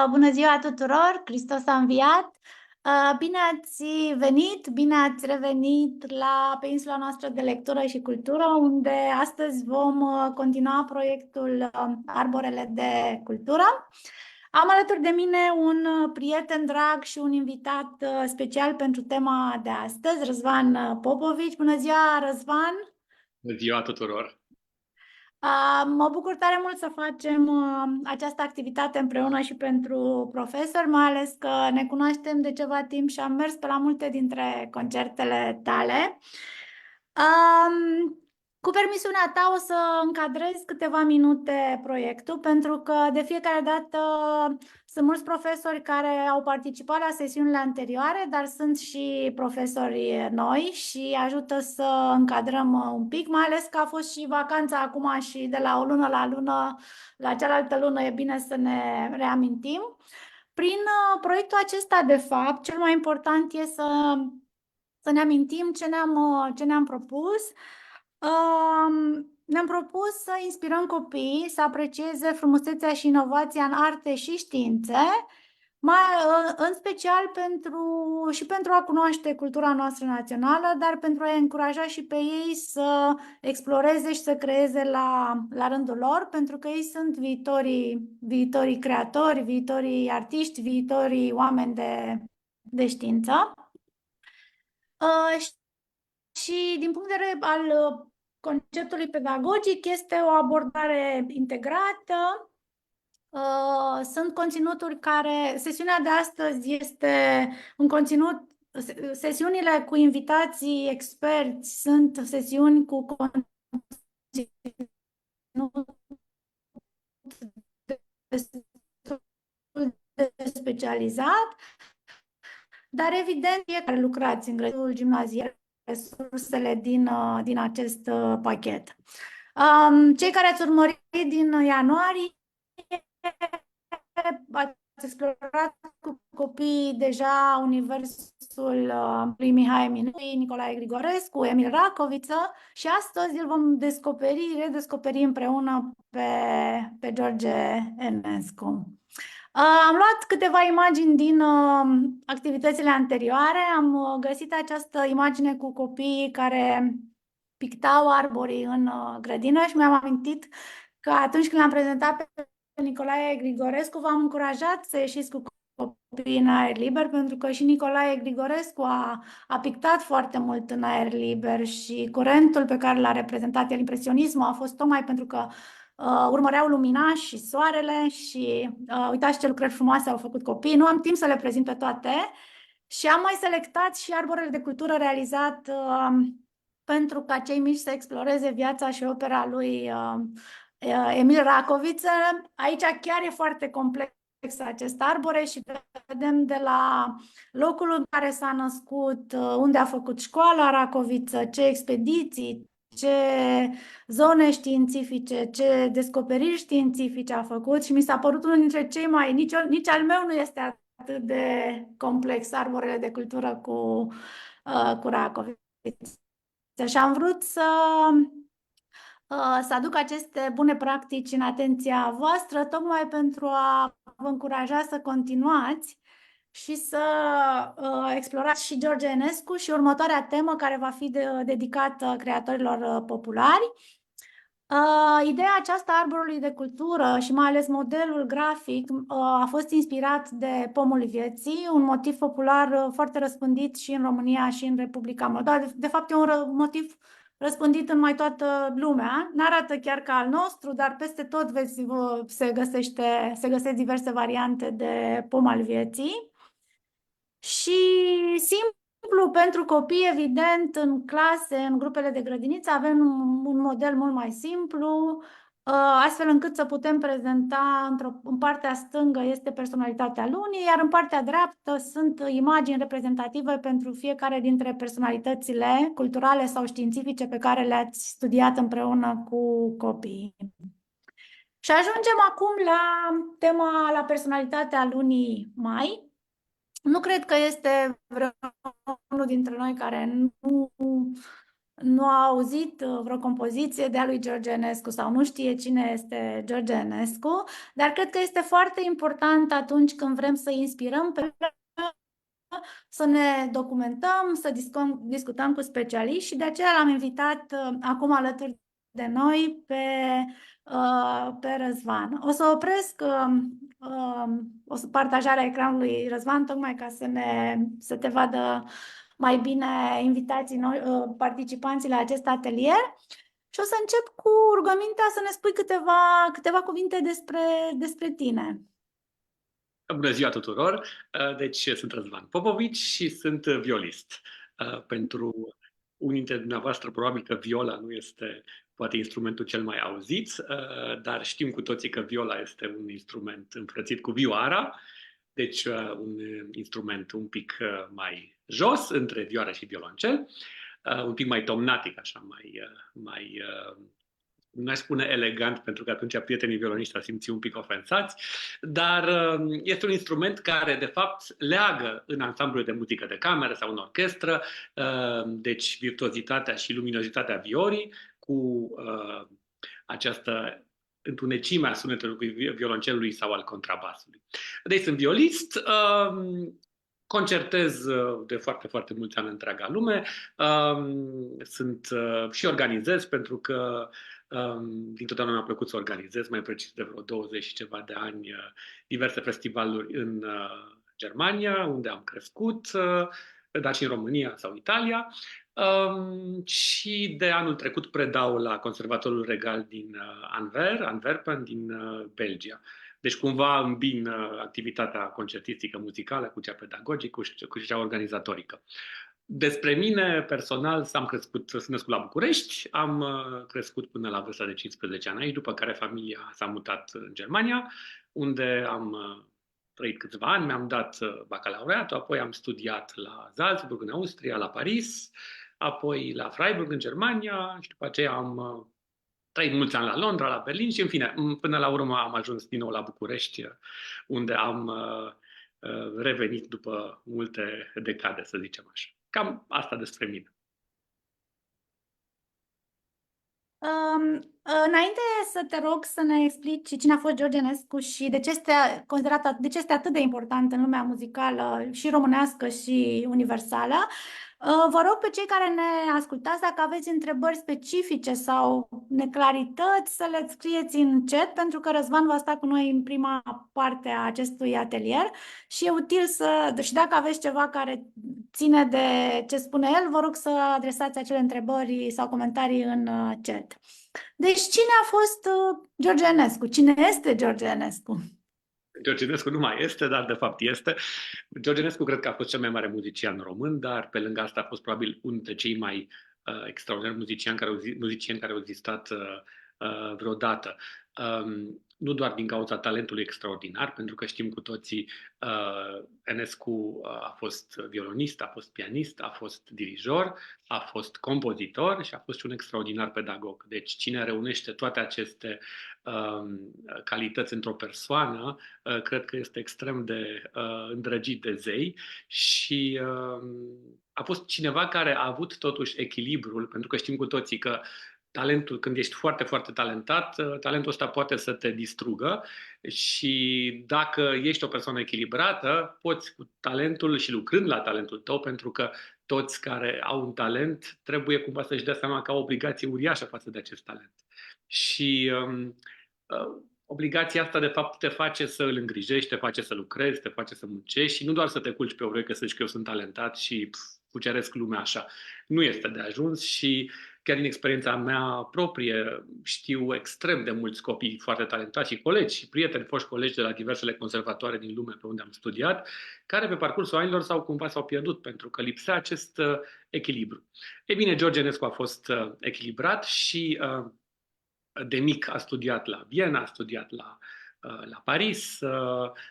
Bună ziua tuturor! Hristos a înviat! Bine ați venit, bine ați revenit la peninsula noastră de lectură și cultură, unde astăzi vom continua proiectul Arborele de Cultură. Am alături de mine un prieten drag și un invitat special pentru tema de astăzi, Răzvan Popovici. Bună ziua, Răzvan! Bună ziua tuturor! Mă bucur tare mult să facem această activitate împreună și pentru profesori, mai ales că ne cunoaștem de ceva timp și am mers pe la multe dintre concertele tale. Um, cu permisiunea ta o să încadrez câteva minute proiectul, pentru că de fiecare dată sunt mulți profesori care au participat la sesiunile anterioare, dar sunt și profesori noi și ajută să încadrăm un pic, mai ales că a fost și vacanța acum și de la o lună la lună, la cealaltă lună e bine să ne reamintim. Prin proiectul acesta, de fapt, cel mai important e să ne amintim ce ne-am propus. Ne-am propus să inspirăm copiii să aprecieze frumusețea și inovația în arte și științe, mai, în special pentru a cunoaște cultura noastră națională, dar pentru a încuraja și pe ei să exploreze și să creeze la rândul lor, pentru că ei sunt viitorii creatori, viitorii artiști, viitorii oameni de știință. Uh, și din punct de vedere al conceptului pedagogic, este o abordare integrată. Sunt conținuturi care... Sesiunea de astăzi este un conținut... Sesiunile cu invitații experți sunt sesiuni cu conținut destul de specializat, dar evident fiecare lucrați în grădiniul gimnazial resursele din acest pachet. Cei care ați urmărit din ianuarie ați explorat cu copiii deja universul lui Mihai Eminescu, Nicolae Grigorescu, Emil Racoviță și astăzi îl vom redescoperi împreună pe George Enescu. Am luat câteva imagini din activitățile anterioare. Am găsit această imagine cu copiii care pictau arborii în grădină și mi-am amintit că atunci când l-am prezentat pe Nicolae Grigorescu, v-am încurajat să ieșiți cu copiii în aer liber, pentru că și Nicolae Grigorescu a pictat foarte mult în aer liber și curentul pe care l-a reprezentat el, impresionismul, a fost tocmai pentru că urmăreau lumina și soarele și uitați ce lucrări frumoase au făcut copiii. Nu am timp să le prezint pe toate și am mai selectat și arborele de cultură realizat pentru ca cei mici să exploreze viața și opera lui Emil Racoviță. Aici chiar e foarte complex acest arbore și vedem de la locul în care s-a născut, unde a făcut școala Racoviță, ce expediții, ce zone științifice, ce descoperiri științifice a făcut și mi s-a părut unul dintre cei mai... Nici al meu nu este atât de complex arborele de cultură cu Racoviță. Și am vrut să aduc aceste bune practici în atenția voastră, tocmai pentru a vă încuraja să continuați și să explorați și George Enescu și următoarea temă care va fi dedicată creatorilor populari. Ideea aceasta a arborului de cultură și mai ales modelul grafic a fost inspirat de pomul vieții, un motiv popular foarte răspândit și în România și în Republica Moldova. De fapt, e un motiv răspândit în mai toată lumea. N-arată chiar ca al nostru, dar peste tot se găsesc diverse variante de pom al vieții. Și simplu pentru copii, evident, în clase, în grupele de grădiniță, avem un model mult mai simplu, astfel încât să putem prezenta în partea stângă este personalitatea lunii, iar în partea dreaptă sunt imagini reprezentative pentru fiecare dintre personalitățile culturale sau științifice pe care le-ați studiat împreună cu copiii. Și ajungem acum la personalitatea lunii mai. Nu cred că este vreunul dintre noi care nu a auzit vreo compoziție de-a lui George Enescu sau nu știe cine este George Enescu, dar cred că este foarte important atunci când vrem să inspirăm pe să ne documentăm, să discutăm cu specialiști și de aceea l-am invitat acum alături de noi pe Răzvan. O să opresc o să partajarea ecranului, Răzvan, tocmai ca să te vadă mai bine invitații noi, participanții la acest atelier. Și o să încep cu rugămintea să ne spui câteva cuvinte despre tine. Bună ziua tuturor! Deci sunt Răzvan Popovici și sunt violist. Pentru unii dintre dumneavoastră, probabil că viola nu este poate instrumentul cel mai auzit, dar știm cu toții că viola este un instrument împrățit cu vioara, deci un instrument un pic mai jos, între vioară și violoncel, un pic mai tomnatic, așa, mai nu aș spune elegant, pentru că atunci prietenii violoniști ar simți un pic ofensați, dar este un instrument care, de fapt, leagă în ansamblul de muzică de cameră sau în orchestră, deci virtuozitatea și luminozitatea viorii cu această întunecime a sunetelui violoncelului sau al contrabasului. Deci sunt violist, concertez de foarte, foarte mulți ani în întreaga lume, și organizez pentru că dintotdeauna mi-a plăcut să organizez, mai precis de vreo 20 și ceva de ani, diverse festivaluri în Germania, unde am crescut, dar și în România sau Italia. Și de anul trecut predau la Conservatorul Regal din Antwerpen, din Belgia. Deci cumva îmbin activitatea concertistică muzicală cu cea pedagogică cu cea organizatorică. Despre mine, personal, sunt născut la București, am crescut până la vârsta de 15 ani aici, după care familia s-a mutat în Germania, unde am trăit câțiva ani, mi-am dat bacalaureatul, apoi am studiat la Salzburg, în Austria, la Paris, apoi la Freiburg, în Germania, și după aceea am trăit mulți ani la Londra, la Berlin și, în fine, până la urmă am ajuns din nou la București, unde am revenit după multe decade, să zicem așa. Cam asta despre mine. Înainte să te rog să ne explici cine a fost George Enescu și de ce este atât de important în lumea muzicală și românească și universală, vă rog pe cei care ne ascultați, dacă aveți întrebări specifice sau neclarități, să le scrieți în chat, pentru că Răzvan va sta cu noi în prima parte a acestui atelier și e util și dacă aveți ceva care ține de ce spune el, vă rog să adresați acele întrebări sau comentarii în chat. Deci cine a fost George Enescu? Cine este George Enescu? George Enescu nu mai este, dar de fapt este. George Enescu cred că a fost cel mai mare muzician român, dar pe lângă asta a fost probabil unul dintre cei mai extraordinari muzicieni care au existat vreodată. Nu doar din cauza talentului extraordinar, pentru că știm cu toții, Enescu a fost violonist, a fost pianist, a fost dirijor, a fost compozitor și a fost și un extraordinar pedagog. Deci cine reunește toate aceste calități într-o persoană, cred că este extrem de îndrăgit de zei și a fost cineva care a avut totuși echilibrul, pentru că știm cu toții că talentul, când ești foarte, foarte talentat, talentul ăsta poate să te distrugă și dacă ești o persoană echilibrată, poți cu talentul și lucrând la talentul tău, pentru că toți care au un talent trebuie cumva să-și dea seama că au o obligație uriașă față de acest talent. Și obligația asta, de fapt, te face să îl îngrijești, te face să lucrezi, te face să muncești și nu doar să te culci pe ureche să zici că eu sunt talentat și cuceresc lumea așa. Nu este de ajuns și chiar din experiența mea proprie știu extrem de mulți copii foarte talentați și colegi și prieteni, foști colegi de la diversele conservatoare din lume pe unde am studiat, care pe parcursul anilor s-au pierdut pentru că lipsea acest echilibru. Ei bine, George Enescu a fost echilibrat și de mic a studiat la Viena, a studiat la Paris.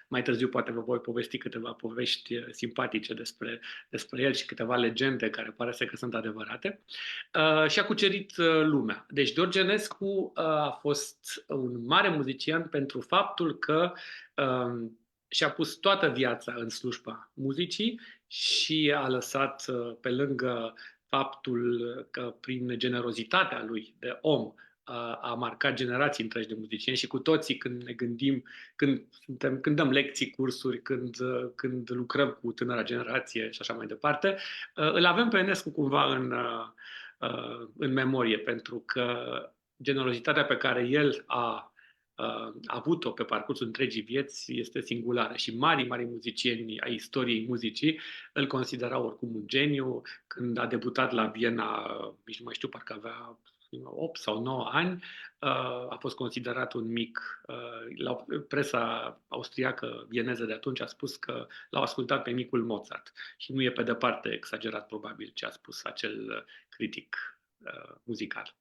Mai târziu poate vă voi povesti câteva povești simpatice despre el și câteva legende care pare să că sunt adevărate. Și a cucerit lumea. Deci George Enescu a fost un mare muzician pentru faptul că și-a pus toată viața în slujba muzicii și a lăsat pe lângă faptul că prin generozitatea lui de om a marcat generații întregi de muzicieni și cu toții când ne gândim, când dăm lecții, cursuri, când lucrăm cu tânăra generație și așa mai departe, îl avem pe Enescu cumva în memorie, pentru că generozitatea pe care el a avut-o pe parcursul întregii vieți este singulară și mari muzicieni ai istoriei muzicii îl considerau oricum un geniu. Când a debutat la Viena, nici nu mai știu, parcă avea 8 sau 9 ani, a fost considerat un mic. La presa austriacă vieneză de atunci a spus că l-au ascultat pe micul Mozart și nu e pe departe exagerat probabil ce a spus acel critic muzical.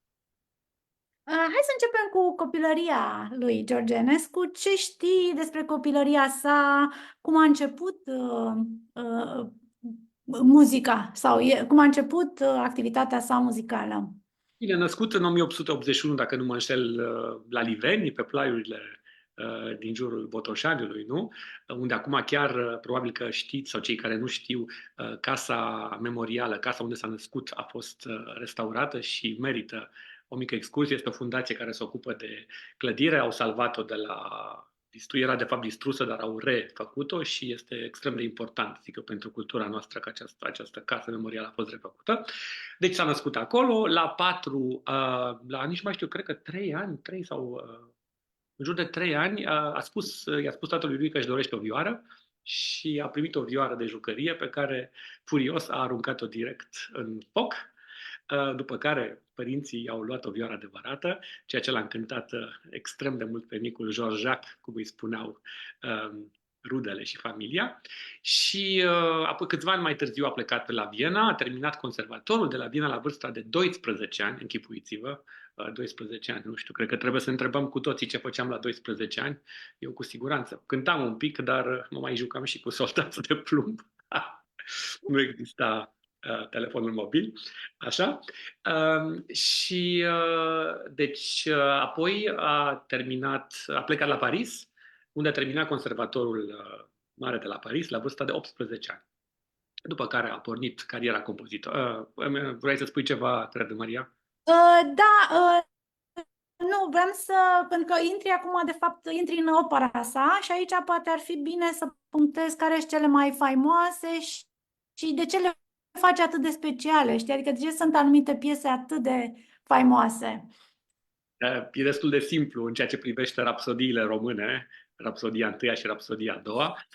Hai să începem cu copilăria lui George Enescu. Ce știi despre copilăria sa? Cum a început uh, muzica sau cum a început activitatea sa muzicală? Bine, născut în 1881, dacă nu mă înșel, la Liveni, pe plaiurile din jurul Botoșaniului, nu? Unde acum chiar, probabil că știți, sau cei care nu știu, casa memorială, casa unde s-a născut, a fost restaurată și merită o mică excursie. Este o fundație care se ocupă de clădire, au salvat-o de la era de fapt distrusă, dar au refăcut-o și este extrem de important, zic eu, pentru cultura noastră că această casă memorială a fost refăcută. Deci s-a născut acolo, la 4, la nici mai știu, cred că 3 ani, 3 sau în jur de 3 ani, i-a spus tatălui lui că își dorește o vioară și a primit o vioară de jucărie pe care, furios, a aruncat-o direct în foc. După care părinții au luat o vioară adevărată, ceea ce l-a încântat extrem de mult pe micul Georges, cum îi spuneau rudele și familia. Și apoi câțiva ani mai târziu a plecat la Viena, a terminat conservatorul de la Viena la vârsta de 12 ani, închipuiți-vă, 12 ani, nu știu, cred că trebuie să întrebăm cu toții ce făceam la 12 ani. Eu cu siguranță cântam un pic, dar mă mai jucam și cu soldați de plumb. Nu exista telefonul mobil, așa. Și deci apoi a plecat la Paris, unde a terminat conservatorul mare de la Paris la vârsta de 18 ani. După care a pornit cariera compozitor. Vrei să spui ceva, cred, Maria? Da, nu, vreau pentru că intri acum, de fapt, intri în opera sa și aici poate ar fi bine să punctezi care sunt cele mai faimoase și de ce le face atât de speciale, știi? Adică de ce sunt anumite piese atât de faimoase. E destul de simplu în ceea ce privește rapsodiile române, Rapsodia întâia și Rapsodia a doua.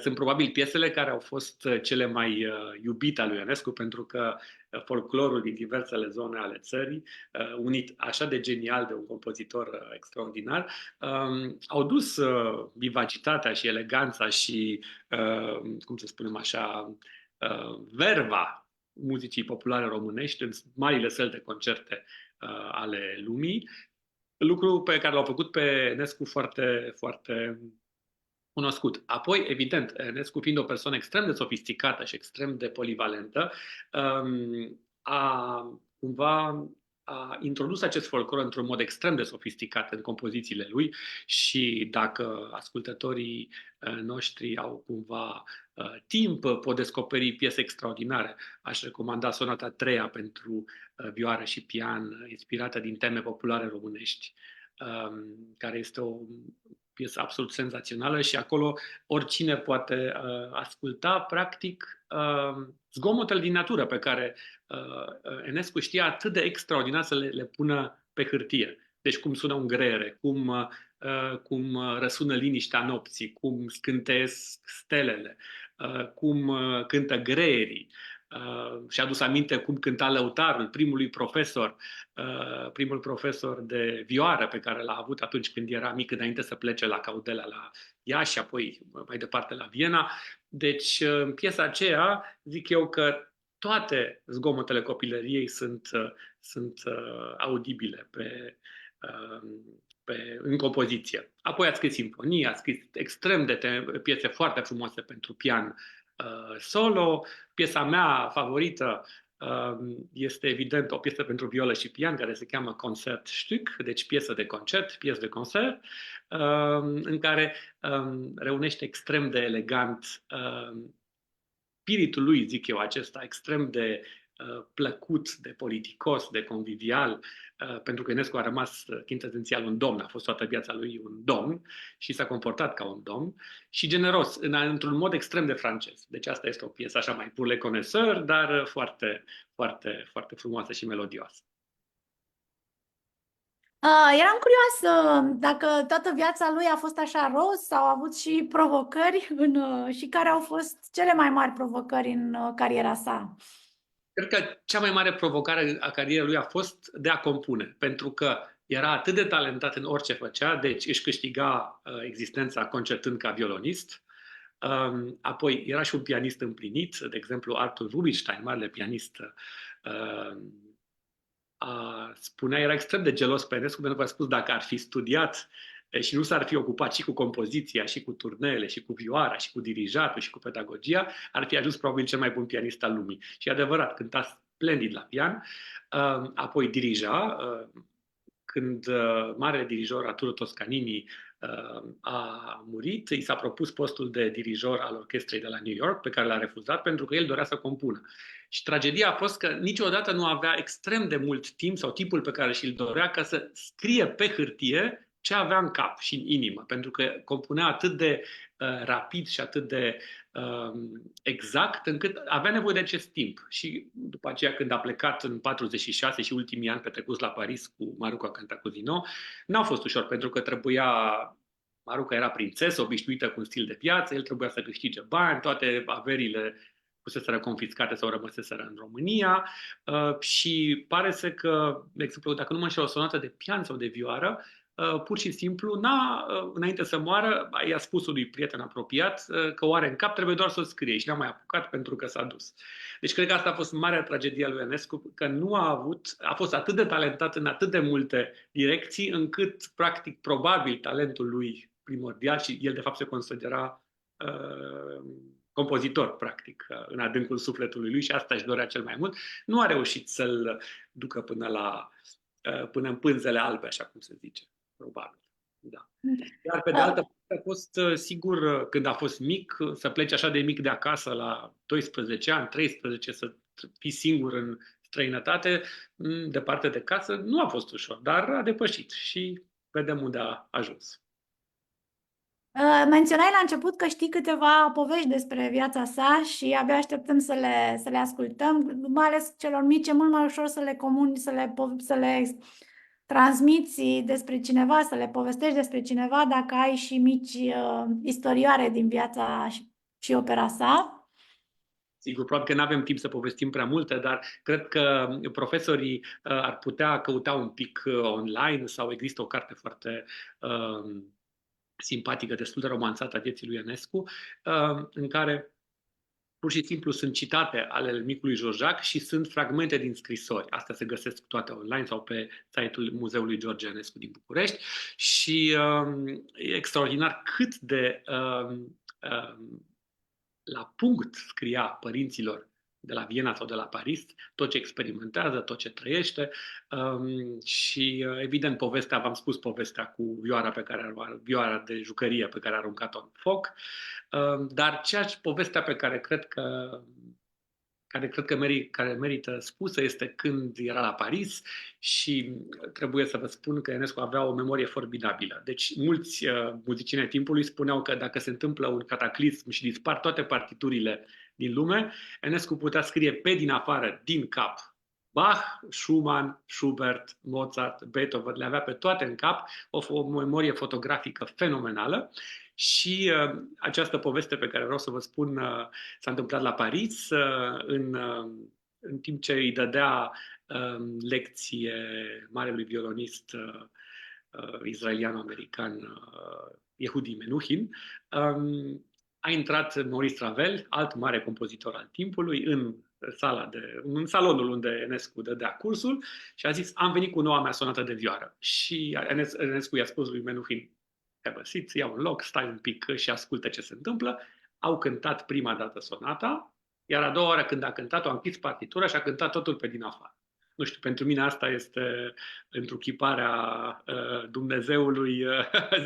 Sunt probabil piesele care au fost cele mai iubite ale lui Ionescu, pentru că folclorul din diversele zone ale țării, unit așa de genial de un compozitor extraordinar, au dus vivacitatea și eleganța și, cum să spunem așa, verva muzicii populare românești în marile săli de concerte ale lumii, lucru pe care l-au făcut pe Enescu foarte, foarte cunoscut. Apoi, evident, Enescu fiind o persoană extrem de sofisticată și extrem de polivalentă, cumva a introdus acest folclor într-un mod extrem de sofisticat în compozițiile lui și dacă ascultătorii noștri au cumva timp, pot descoperi piese extraordinare. Aș recomanda Sonata a treia pentru vioară și pian, inspirată din teme populare românești, care este o piesă absolut senzațională și acolo oricine poate asculta practic zgomotele din natură pe care Enescu știa atât de extraordinar să le pună pe hârtie. Deci cum sună un greiere, cum răsună liniștea nopții, cum scânteiesc stelele, cum cântă greierii. Și-a adus aminte cum cânta lăutarul, primul profesor de vioară pe care l-a avut atunci când era mic, înainte să plece la Caudela la Iași și apoi mai departe la Viena. Deci, în piesa aceea, zic eu că toate zgomotele copilăriei sunt audibile în compoziție. Apoi a scris simfonii, a scris extrem de piese foarte frumoase pentru pian solo. Piesa mea favorită este evident o piesă pentru violă și pian care se cheamă Concertstück, deci piesă de concert, piesă de concert, în care reunește extrem de elegant spiritul lui, zic eu, acesta extrem de plăcut, de politicos, de convivial, pentru că Ionescu a rămas chintesențial un domn, a fost toată viața lui un domn și s-a comportat ca un domn și generos, într-un mod extrem de francez. Deci asta este o piesă așa mai pour les connaisseurs, dar foarte, foarte, foarte frumoasă și melodioasă. Eram curioasă dacă toată viața lui a fost așa roz sau a avut și provocări și care au fost cele mai mari provocări în cariera sa. Cred că cea mai mare provocare a carierei lui a fost de a compune, pentru că era atât de talentat în orice făcea, deci își câștiga existența concertând ca violonist. Apoi era și un pianist împlinit, de exemplu Arthur Rubinstein, marele pianist, spunea, era extrem de gelos pe Enescu pentru că a spus dacă ar fi studiat și nu s-ar fi ocupat și cu compoziția, și cu turneele, și cu vioara, și cu dirijatul, și cu pedagogia, ar fi ajuns probabil cel mai bun pianist al lumii. Și e adevărat, cânta splendid la pian, apoi dirija, când marele dirijor Arturo Toscanini a murit, i s-a propus postul de dirijor al orchestrei de la New York, pe care l-a refuzat pentru că el dorea să compună. Și tragedia a fost că niciodată nu avea extrem de mult timp sau timpul pe care și-l dorea ca să scrie pe hârtie ce avea în cap și în inimă, pentru că compunea atât de rapid și atât de exact, încât avea nevoie de acest timp. Și după aceea, când a plecat în 46 și ultimii ani petrecuți la Paris cu Maruca Cantacuzino, n-a fost ușor, pentru că trebuia Maruca era prințesă, obișnuită cu un stil de viață, el trebuia să câștige bani, toate averile fuseseră confiscate sau rămăseseră în România și pare să că, de exemplu, dacă nu mă înșel, o sonată de pian sau de vioară, pur și simplu, înainte să moară, i-a spus unui prieten apropiat că o are în cap, trebuie doar să o scrie și n-a mai apucat pentru că s-a dus. Deci cred că asta a fost marea tragedie a lui Ionescu, că nu a fost atât de talentat în atât de multe direcții, încât, practic, probabil talentul lui primordial și el, de fapt, se considera compozitor, practic, în adâncul sufletului lui și asta își dorea cel mai mult, nu a reușit să-l ducă până în pânzele albe, așa cum se zice, probabil. Da. Iar pe de altă parte a fost sigur, când a fost mic, să plece așa de mic de acasă la 12 ani, 13, să fii singur în străinătate, departe de casă, nu a fost ușor, dar a depășit și vedem unde a ajuns. Menționai la început că știi câteva povești despre viața sa și abia așteptăm să le ascultăm, mai ales celor mici, e mult mai ușor să le comuni, să le transmiți despre cineva, să le povestești despre cineva dacă ai și mici istorioare din viața și opera sa. Sigur, probabil că nu avem timp să povestim prea multe, dar cred că profesorii ar putea căuta un pic online sau există o carte foarte simpatică, destul de romanțată a vieții lui Ionescu, în care pur și simplu sunt citate ale micului Jean-Jacques și sunt fragmente din scrisori. Astea se găsesc toate online sau pe site-ul Muzeului George Enescu din București și e extraordinar cât de la punct scria părinților de la Viena sau de la Paris, tot ce experimentează, tot ce trăiește și evident povestea, v-am spus povestea cu vioara de jucărie pe care a aruncat-o în foc, dar povestea pe care cred că merită spusă este când era la Paris și trebuie să vă spun că Ionescu avea o memorie formidabilă. Deci mulți muzicieni ai timpului spuneau că dacă se întâmplă un cataclism și dispar toate partiturile din lume, Ionescu putea scrie pe din afară, din cap, Bach, Schumann, Schubert, Mozart, Beethoven, le avea pe toate în cap, o memorie fotografică fenomenală. Și această poveste pe care vreau să vă spun s-a întâmplat la Paris în timp ce îi dădea lecție marelui violonist israeliano-american Yehudi Menuhin. A intrat Maurice Ravel, alt mare compozitor al timpului, în salonul unde Enescu dădea cursul și a zis: am venit cu noua mea sonată de vioară. Și Enescu i-a spus lui Menuhin: have a seat, ia un loc, stai un pic și ascultă ce se întâmplă. Au cântat prima dată sonata, iar a doua oară când a cântat-o, a închis partitura și a cântat totul pe din afară. Nu știu, pentru mine asta este întruchiparea Dumnezeului,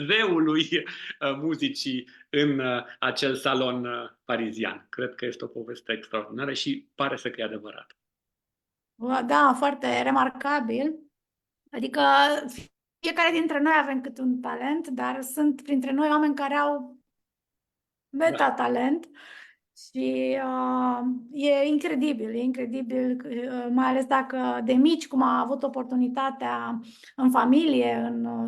zeului muzicii în acel salon parizian. Cred că este o poveste extraordinară și pare să că e adevărat. Da, foarte remarcabil. Adică fiecare dintre noi avem câte un talent, dar sunt printre noi oameni care au Da. meta-talent și e incredibil, mai ales dacă de mici, cum a avut oportunitatea în familie, în,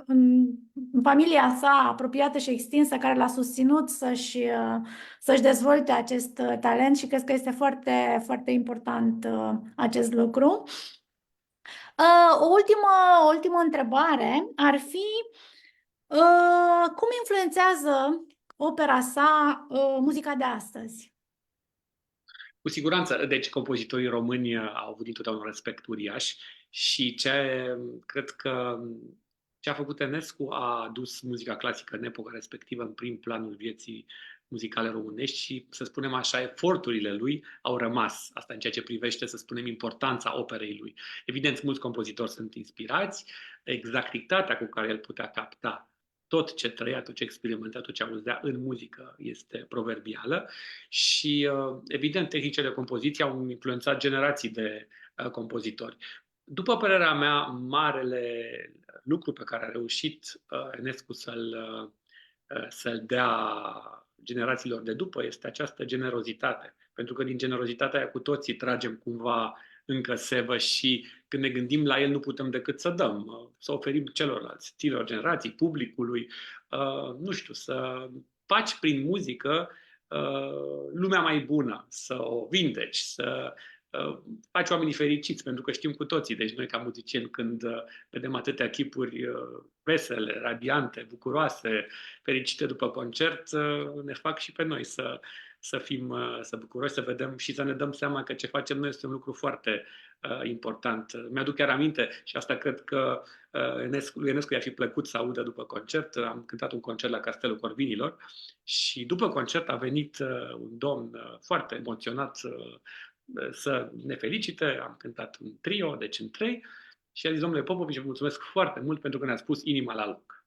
în familia sa apropiată și extinsă, care l-a susținut să-și dezvolte acest talent și cred că este foarte, foarte important acest lucru. O ultimă întrebare ar fi cum influențează opera sa muzica de astăzi? Cu siguranță, deci compozitorii români au avut întotdeauna un respect uriaș și cred că ce a făcut Enescu a adus muzica clasică în epoca respectivă în prim planul vieții muzicale românești și, să spunem așa, eforturile lui au rămas. Asta în ceea ce privește, să spunem, importanța operei lui. Evident, mulți compozitori sunt inspirați, exactitatea cu care el putea capta tot ce trăia, tot ce experimenta, tot ce auzea în muzică este proverbială și, evident, tehnicile de compoziție au influențat generații de compozitori. După părerea mea, marele lucru pe care a reușit Enescu să-l dea generațiilor de după este această generozitate. Pentru că din generozitatea aia cu toții tragem cumva încă sevă și când ne gândim la el nu putem decât să dăm, să oferim celorlalți, tinerilor generații, publicului, nu știu, să faci prin muzică lumea mai bună, să o vindeci, să faci oamenii fericiți, pentru că știm cu toții, deci noi ca muzicieni când vedem atâtea chipuri vesele, radiante, bucuroase, fericite după concert, ne fac și pe noi să fim să bucuroși, să vedem și să ne dăm seama că ce facem noi este un lucru foarte important. Mi-aduc chiar aminte și asta cred că lui Enescu i-ar fi plăcut să audă după concert. Am cântat un concert la Castelul Corvinilor și după concert a venit un domn foarte emoționat să ne felicite. Am cântat un trio, deci în trei, și a zis: domnule Popovici, vă mulțumesc foarte mult pentru că ne-a spus inima la loc.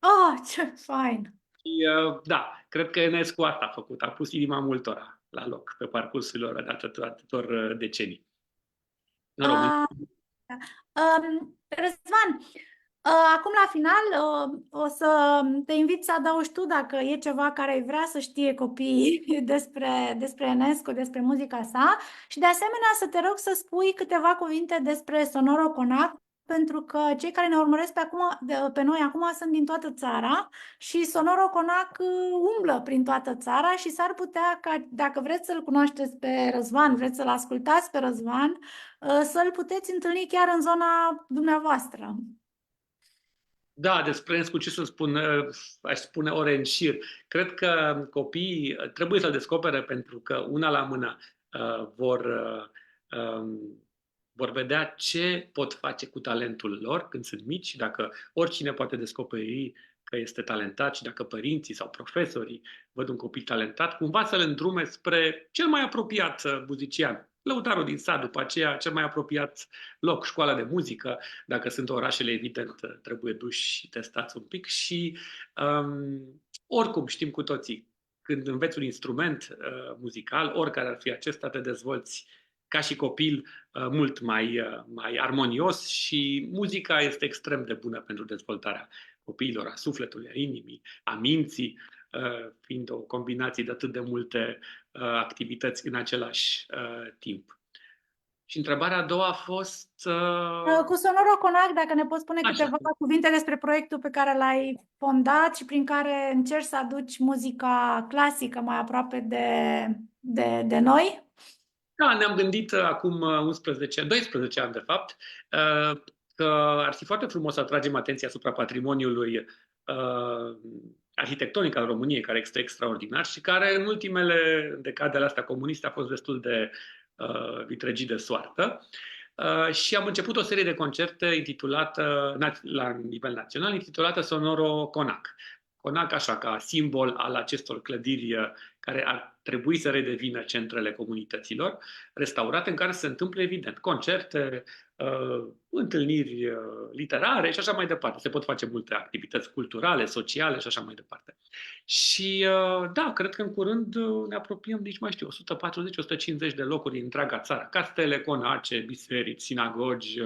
Oh, ce fain! Și da, cred că Enescu asta a făcut, a pus inima multora la loc pe parcursul lor de atâtor decenii. În România. Uh, Răzvan, acum la final o să te invit să adaugi tu dacă e ceva care ai vrea să știe copiii despre Enescu, despre muzica sa și de asemenea să te rog să spui câteva cuvinte despre Sonoro Conac, pentru că cei care ne urmăresc pe noi acum sunt din toată țara și Sonoro Conac umblă prin toată țara și s-ar putea ca, dacă vreți să-l cunoașteți pe Răzvan, vreți să-l ascultați pe Răzvan, să-l puteți întâlni chiar în zona dumneavoastră. Da, despre Enescu ce să spun, aș spune ore în șir. Cred că copiii trebuie să-l descopere pentru că una la mână uh, vor, vor vedea ce pot face cu talentul lor când sunt mici și dacă oricine poate descoperi că este talentat și dacă părinții sau profesorii văd un copil talentat, cumva să-l îndrume spre cel mai apropiat muzician. Lăutarul din sat, după aceea cel mai apropiat loc, școala de muzică, dacă sunt orașele, evident, trebuie duși și testați un pic și oricum știm cu toții, când înveți un instrument muzical, oricare ar fi acesta, te dezvolți ca și copil mult mai armonios și muzica este extrem de bună pentru dezvoltarea copiilor, a sufletului, a inimii, a minții, fiind o combinație de atât de multe activități în același timp. Și întrebarea a doua a fost... Cu Sonoro Conac, dacă ne poți spune Așa. câteva cuvinte despre proiectul pe care l-ai fondat și prin care încerci să aduci muzica clasică mai aproape de noi. Da, ne-am gândit acum 12 ani, de fapt, că ar fi foarte frumos să atragem atenția asupra patrimoniului arhitectonic al României, care este extraordinar și care în ultimele decade ale astea comuniste a fost destul de vitregit de soartă. Și am început o serie de concerte intitulată, la nivel național, intitulată Sonoro Conac. Conac, așa ca simbol al acestor clădiri care ar trebui să redevină centrele comunităților, restaurate, în care se întâmplă, evident, concerte, întâlniri literare și așa mai departe. Se pot face multe activități culturale, sociale și așa mai departe. Și da, cred că în curând ne apropiem, nici mai știu, 140-150 de locuri din întreaga țară. Castele, conace, biserici, sinagogi,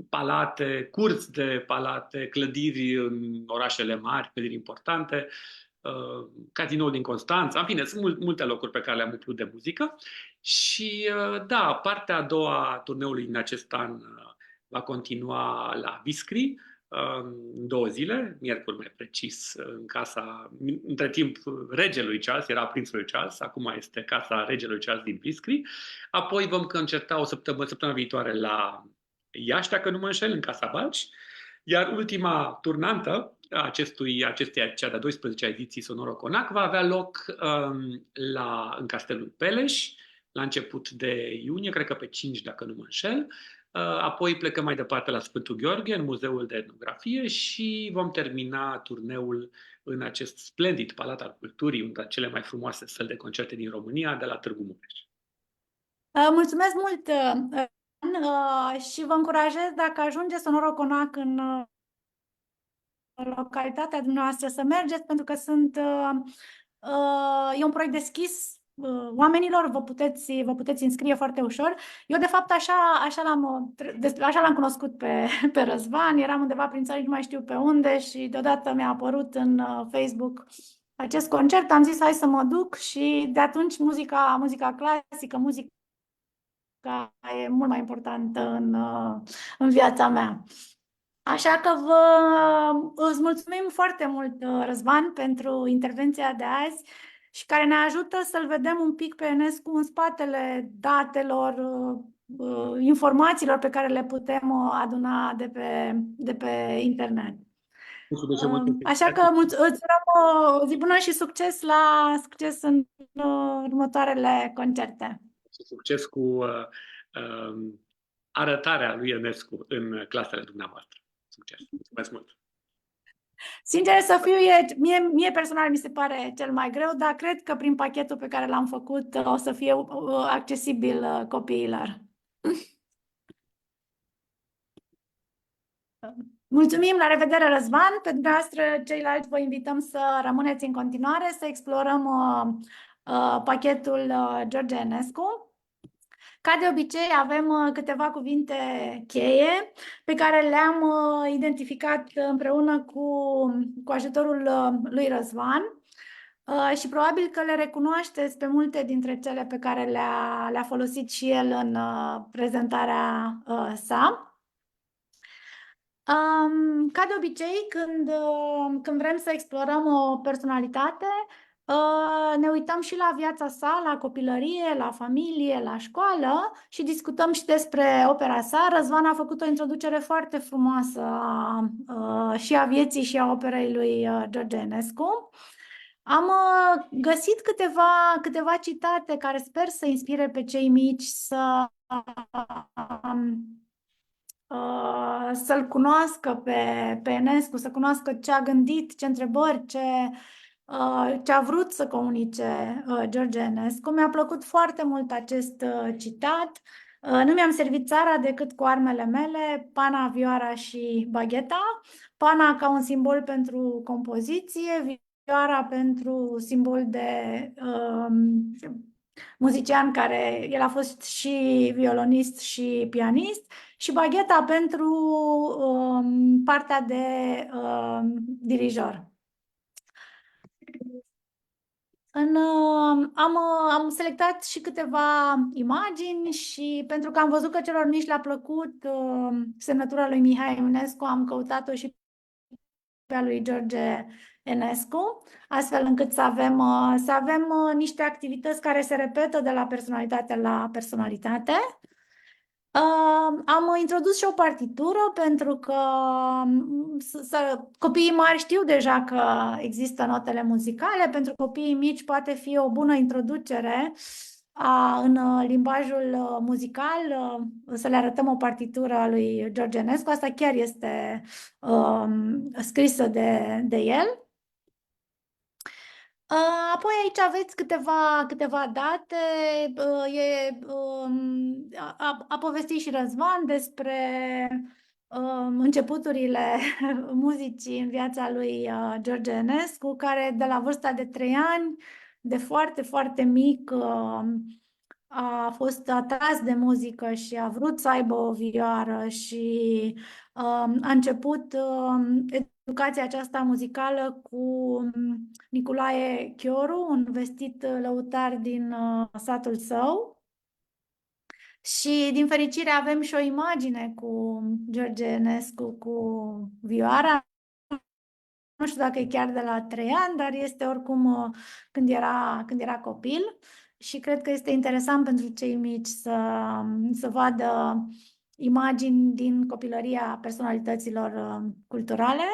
palate, curți de palate, clădiri în orașele mari, clădiri importante, cazinoul din Constanța, în fine, sunt multe locuri pe care le-am umplut de muzică și da, partea a doua a turneului din acest an va continua la Viscri, în 2 zile, miercuri mai precis, în casa, între timp, regelui Charles, era prințului Charles, acum este casa regelui Charles din Viscri. Apoi vom concerta săptămâna viitoare la Iași, dacă nu mă înșel, în Casa Balci. Iar ultima turnantă a cea de-a 12-a ediții Sonoro Conac va avea loc în Castelul Peleș, la început de iunie, cred că pe 5, dacă nu mă înșel. Apoi plecăm mai departe la Sfântul Gheorghe, în Muzeul de Etnografie și vom termina turneul în acest splendid Palat al Culturii, una dintre cele mai frumoase săli de concerte din România, de la Târgu Mureș. Mulțumesc mult, și vă încurajez, dacă ajunge Sonoro Conac în localitatea dumneavoastră, să mergeți, pentru că e un proiect deschis oamenilor, vă puteți înscrie foarte ușor. Eu, de fapt, așa l-am cunoscut pe Răzvan, eram undeva prin țară, nu mai știu pe unde, și deodată mi-a apărut în Facebook acest concert, am zis hai să mă duc și de atunci muzica clasică, muzica e mult mai importantă în viața mea. Așa că îți mulțumim foarte mult, Răzvan, pentru intervenția de azi și care ne ajută să-l vedem un pic pe Enescu în spatele datelor, informațiilor pe care le putem aduna de pe internet. Așa că îți urăm o zi bună și succes în următoarele concerte. Succes cu arătarea lui Enescu în clasele dumneavoastră. Succes! Mulțumesc mult! Sincer să fiu, mie personal mi se pare cel mai greu, dar cred că prin pachetul pe care l-am făcut o să fie accesibil copiilor. Mulțumim, la revedere, Răzvan! Pe dumneavoastră, ceilalți, vă invităm să rămâneți în continuare, să explorăm pachetul George Enescu. Ca de obicei, avem câteva cuvinte cheie pe care le-am identificat împreună cu ajutorul lui Răzvan și probabil că le recunoașteți pe multe dintre cele pe care le-a folosit și el în prezentarea sa. Ca de obicei, când vrem să explorăm o personalitate, ne uităm și la viața sa, la copilărie, la familie, la școală și discutăm și despre opera sa. Răzvan a făcut o introducere foarte frumoasă și a vieții și a operei lui George Enescu. Am găsit câteva citate care sper să inspire pe cei mici să-l cunoască pe Enescu, să cunoască ce a gândit, ce întrebări, ce a vrut să comunice George Enescu. Mi-a plăcut foarte mult acest citat. Nu mi-am servit țara decât cu armele mele, pana, vioara și bagheta. Pana ca un simbol pentru compoziție, vioara pentru simbol de muzician care el a fost și violonist și pianist, și bagheta pentru partea de dirijor. Am selectat și câteva imagini și pentru că am văzut că celor mici le-a plăcut semnătura lui Mihai Eminescu, am căutat-o și pe a lui George Enescu, astfel încât să avem niște activități care se repetă de la personalitate la personalitate. Am introdus și o partitură pentru că copiii mari știu deja că există notele muzicale. Pentru copiii mici poate fi o bună introducere în limbajul muzical, să le arătăm o partitură a lui George Enescu. Asta chiar este scrisă de el. Apoi aici aveți câteva date. A povestit și Răzvan despre începuturile muzicii în viața lui George Enescu, care de la vârsta de 3 ani, de foarte, foarte mic, a fost atras de muzică și a vrut să aibă o vioară și a început educația aceasta muzicală cu Nicolae Chioru, un vestit lăutar din satul său. Și din fericire avem și o imagine cu George Enescu cu vioara. Nu știu dacă e chiar de la 3 ani, dar este oricum când era copil. Și cred că este interesant pentru cei mici să vadă imagini din copilăria personalităților culturale.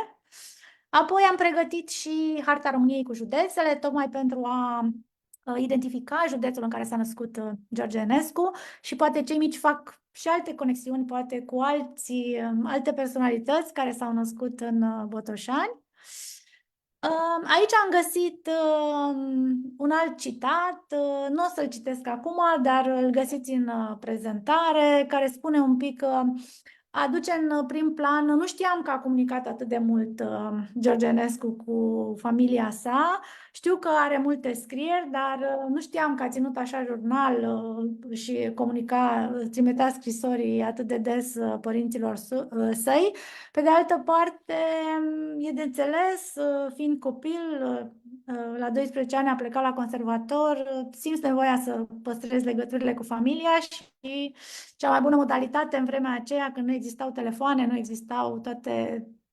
Apoi am pregătit și harta României cu județele, tocmai pentru a identifica județul în care s-a născut George Enescu și poate cei mici fac și alte conexiuni, poate cu alte personalități care s-au născut în Botoșani. Aici am găsit un alt citat, nu o să-l citesc acum, dar îl găsiți în prezentare, care spune un pic că aduce în prim plan, nu știam că a comunicat atât de mult George Enescu cu familia sa, știu că are multe scrieri, dar nu știam că a ținut așa jurnal și trimitea scrisorii atât de des părinților săi. Pe de altă parte, e de înțeles, fiind copil, la 12 ani a plecat la conservator, simți nevoia să păstrezi legăturile cu familia și cea mai bună modalitate în vremea aceea, când nu existau telefoane, nu existau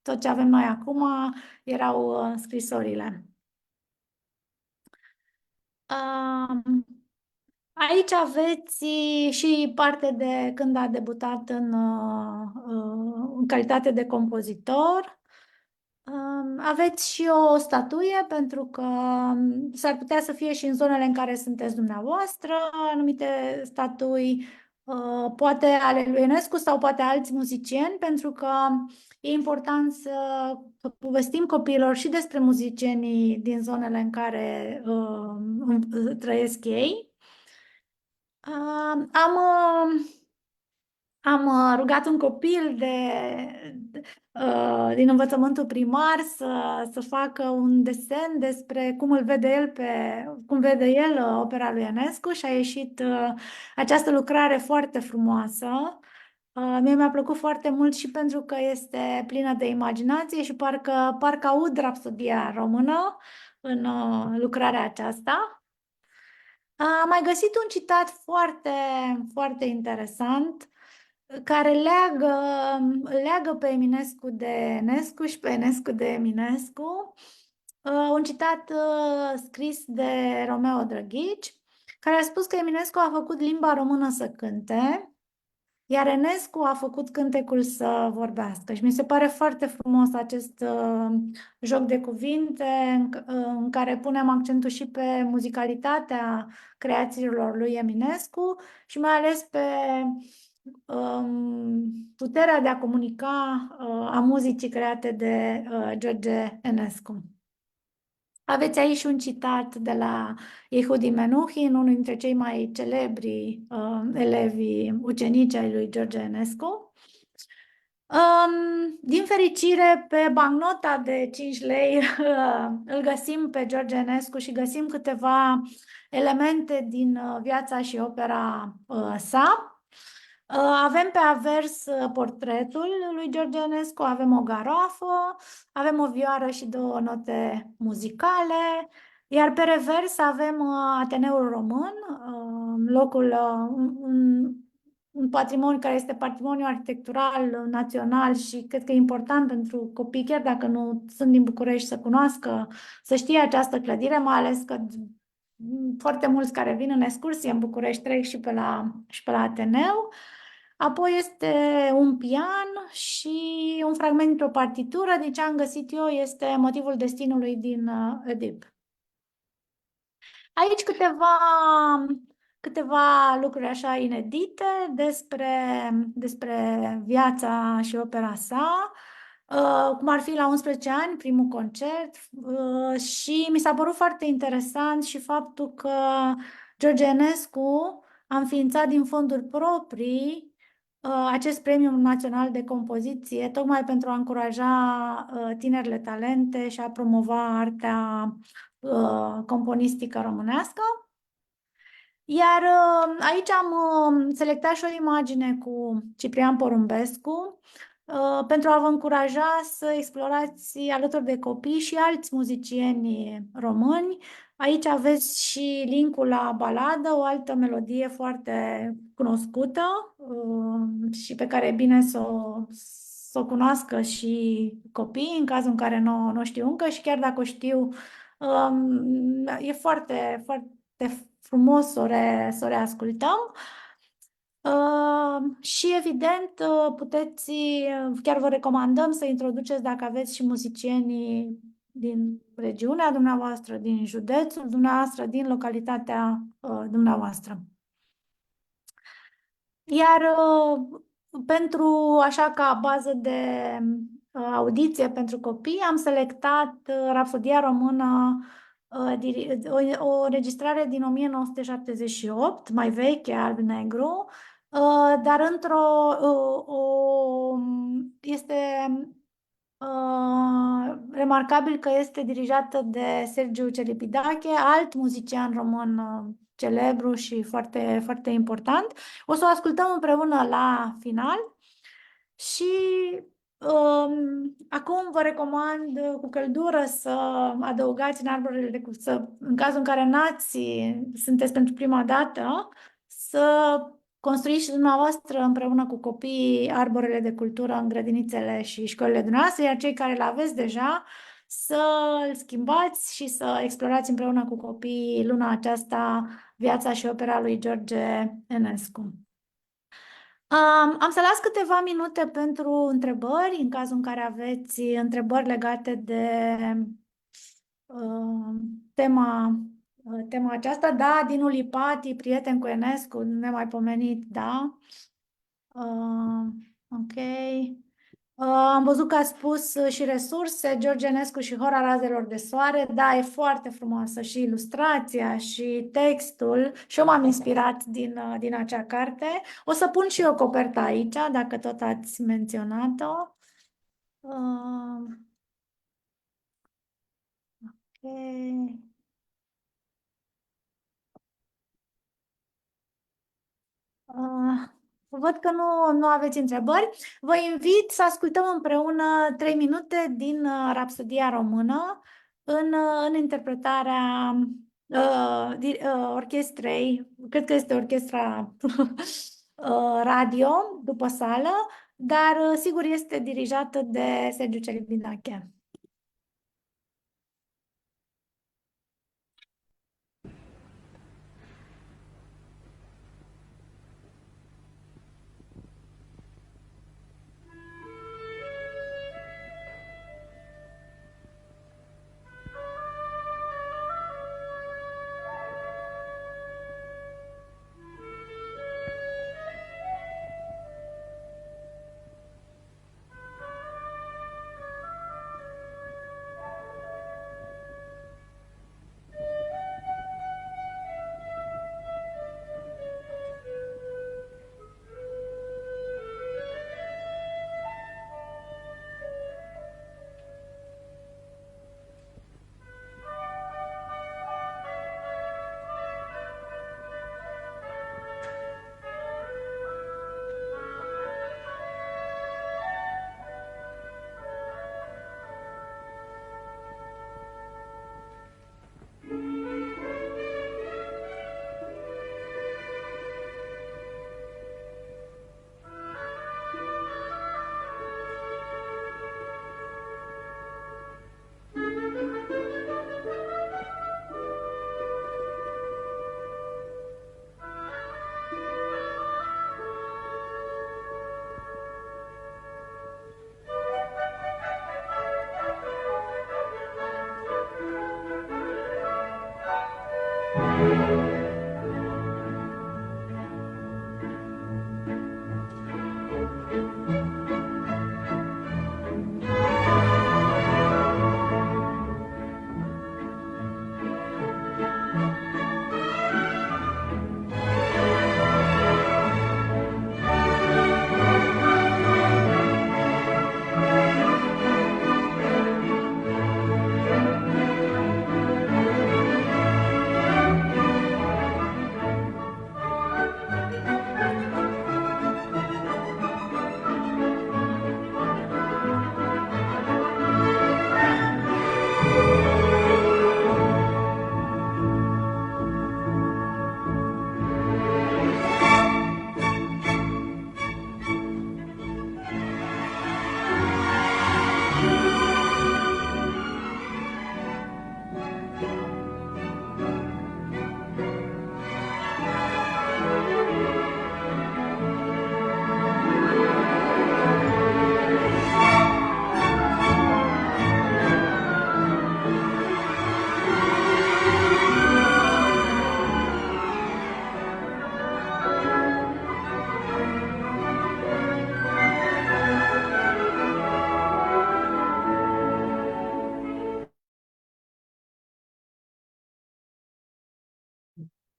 tot ce avem noi acum, erau scrisorile. Aici aveți și parte de când a debutat în calitate de compozitor. Aveți și o statuie, pentru că s-ar putea să fie și în zonele în care sunteți dumneavoastră, anumite statui, poate ale lui Enescu sau poate alți muzicieni, pentru că e important să povestim copiilor și despre muzicienii din zonele în care trăiesc ei. Am rugat un copil din învățământul primar să facă un desen despre cum vede el opera lui Enescu și a ieșit această lucrare foarte frumoasă. Mie mi-a plăcut foarte mult și pentru că este plină de imaginație și parcă aud rapsodia română în lucrarea aceasta. Am mai găsit un citat foarte, foarte interesant care leagă pe Eminescu de Enescu și pe Enescu de Eminescu. Un citat scris de Romeo Drăghici, care a spus că Eminescu a făcut limba română să cânte, iar Enescu a făcut cântecul să vorbească. Și mi se pare foarte frumos acest joc de cuvinte în care punem accentul și pe muzicalitatea creațiilor lui Eminescu și mai ales pe puterea de a comunica a muzicii create de George Enescu. Aveți aici un citat de la Yehudi Menuhin, unul dintre cei mai celebri elevi ucenici ai lui George Enescu. Din fericire, pe bancnota de 5 lei îl găsim pe George Enescu și găsim câteva elemente din viața și opera sa. Avem pe avers portretul lui George Enescu, avem o garoafă, avem o vioară și 2 note muzicale, iar pe revers avem Ateneul Român, un patrimoniu care este patrimoniu arhitectural național și cred că e important pentru copii, chiar dacă nu sunt din București, să cunoască, să știe această clădire, mai ales că foarte mulți care vin în excursie în București trec și pe la Ateneu. Apoi este un pian și un fragment dintr-o partitură. Din ce am găsit eu este Motivul destinului din Oedip. Aici câteva lucruri așa inedite despre viața și opera sa, cum ar fi la 11 ani, primul concert, și mi s-a părut foarte interesant și faptul că George Enescu a înființat din fonduri proprii acest premiu național de compoziție, tocmai pentru a încuraja tinerile talente și a promova artea componistică românească. Iar aici am selectat și o imagine cu Ciprian Porumbescu pentru a vă încuraja să explorați alături de copii și alți muzicieni români. Aici aveți și linkul la baladă, o altă melodie foarte cunoscută și pe care e bine să o cunoască și copiii, în cazul în care nu o știu încă, și chiar dacă o știu, e foarte, foarte frumos să o reascultăm. Și evident, puteți, chiar vă recomandăm să introduceți, dacă aveți și muzicienii din regiunea dumneavoastră, din județul dumneavoastră, din localitatea dumneavoastră. Iar pentru, așa ca bază de audiție pentru copii, am selectat Rapsodia Română, o înregistrare din 1978, mai veche, alb-negru, dar este remarcabil că este dirijată de Sergiu Celibidache, alt muzician român celebru și foarte, foarte important. O să o ascultăm împreună la final și acum vă recomand cu căldură să adăugați în arborele de în cazul în care sunteți pentru prima dată, să construiți și dumneavoastră împreună cu copiii arborele de cultură în grădinițele și școlile dumneavoastră, iar cei care le aveți deja să îl schimbați și să explorați împreună cu copiii luna aceasta viața și opera lui George Enescu. Am să las câteva minute pentru întrebări, în cazul în care aveți întrebări legate de uh, tema, tema aceasta. Da, Dinu Lipati, prieten cu Enescu, nemaipomenit, da. Ok. Am văzut că a spus și resurse, George Enescu și Hora Razelor de Soare. Da, e foarte frumoasă și ilustrația și textul și eu m-am inspirat din acea carte. O să pun și eu coperta aici, dacă tot ați menționat-o. Ok. Uh, Văd că nu aveți întrebări. Vă invit să ascultăm împreună 3 minute din Rapsodia Română în interpretarea orchestrei, cred că este orchestra radio după sală, dar sigur este dirijată de Sergiu Celibidache.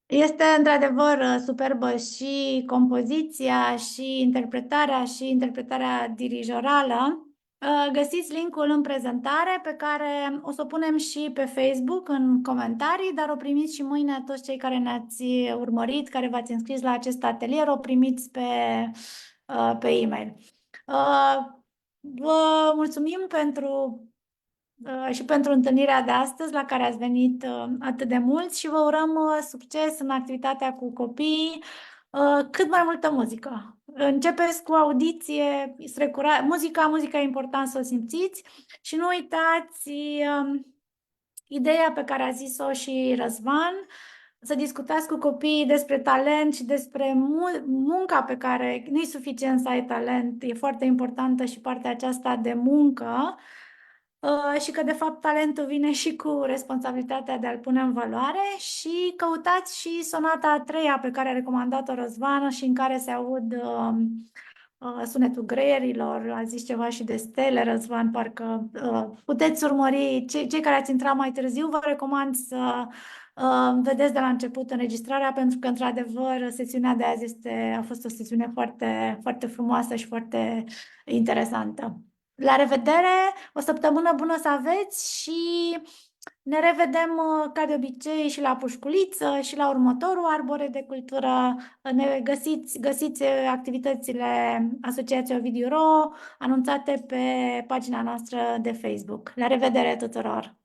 Este într-adevăr superbă și compoziția și interpretarea dirijorală. Găsiți linkul în prezentare pe care o să o punem și pe Facebook în comentarii, dar o primiți și mâine toți cei care ne-ați urmărit, care v-ați înscris la acest atelier, o primiți pe e-mail. Vă mulțumim și pentru întâlnirea de astăzi la care ați venit atât de mulți și vă urăm succes în activitatea cu copiii, cât mai multă muzică. Începeți cu audiție, muzica e important să o simțiți și nu uitați ideea pe care a zis-o și Răzvan, să discutați cu copiii despre talent și despre munca pe care nu e suficient să ai talent, e foarte importantă și partea aceasta de muncă și că de fapt talentul vine și cu responsabilitatea de a-l pune în valoare și căutați și sonata a treia pe care a recomandat-o Răzvană și în care se aud sunetul greierilor, a zis ceva și de stele, Răzvan, parcă puteți urmări, cei care ați intrat mai târziu, vă recomand să vedeți de la început înregistrarea, pentru că, într-adevăr, sesiunea de azi a fost o sesiune foarte, foarte frumoasă și foarte interesantă. La revedere, o săptămână bună să aveți și ne revedem ca de obicei și la Pușculiță și la următorul Arbore de Cultură. Ne găsiți activitățile Asociației Ovidiu Ro anunțate pe pagina noastră de Facebook. La revedere tuturor!